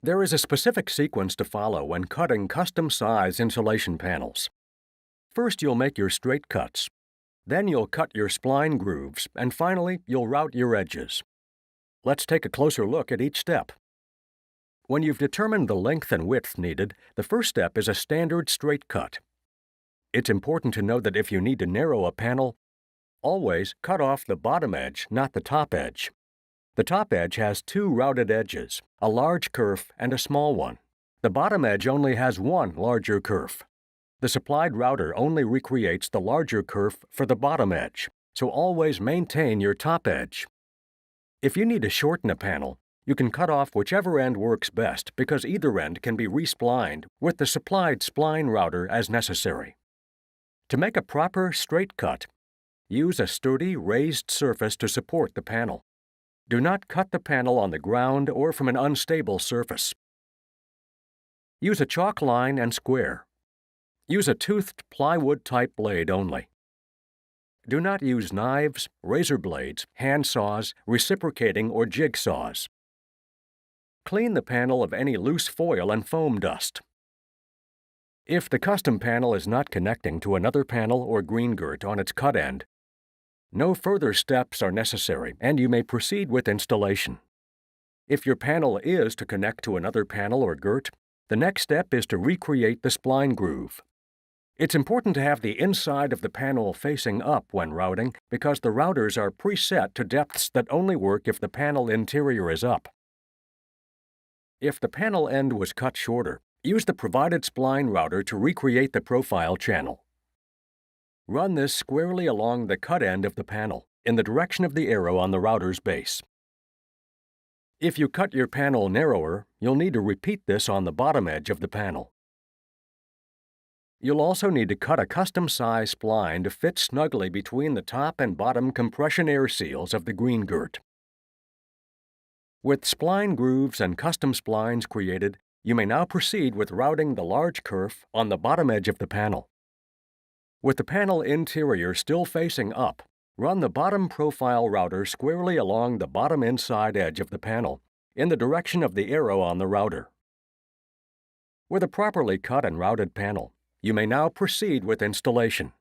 There is a specific sequence to follow when cutting custom-size insulation panels. First, you'll make your straight cuts. Then you'll cut your spline grooves, and finally, you'll route your edges. Let's take a closer look at each step. When you've determined the length and width needed, the first step is a standard straight cut. It's important to know that if you need to narrow a panel, always cut off the bottom edge, not the top edge. The top edge has two routed edges, a large kerf and a small one. The bottom edge only has one larger kerf. The supplied router only recreates the larger kerf for the bottom edge, so always maintain your top edge. If you need to shorten a panel, you can cut off whichever end works best because either end can be resplined with the supplied spline router as necessary. To make a proper straight cut, use a sturdy, raised surface to support the panel. Do not cut the panel on the ground or from an unstable surface. Use a chalk line and square. Use a toothed plywood-type blade only. Do not use knives, razor blades, hand saws, reciprocating, or jigsaws. Clean the panel of any loose foil and foam dust. If the custom panel is not connecting to another panel or green girt on its cut end, no further steps are necessary and you may proceed with installation. If your panel is to connect to another panel or girt, the next step is to recreate the spline groove. It's important to have the inside of the panel facing up when routing because the routers are preset to depths that only work if the panel interior is up. If the panel end was cut shorter, use the provided spline router to recreate the profile channel. Run this squarely along the cut end of the panel, in the direction of the arrow on the router's base. If you cut your panel narrower, you'll need to repeat this on the bottom edge of the panel. You'll also need to cut a custom-size spline to fit snugly between the top and bottom compression air seals of the green girt. With spline grooves and custom splines created, you may now proceed with routing the large kerf on the bottom edge of the panel. With the panel interior still facing up, run the bottom profile router squarely along the bottom inside edge of the panel, in the direction of the arrow on the router. With a properly cut and routed panel, you may now proceed with installation.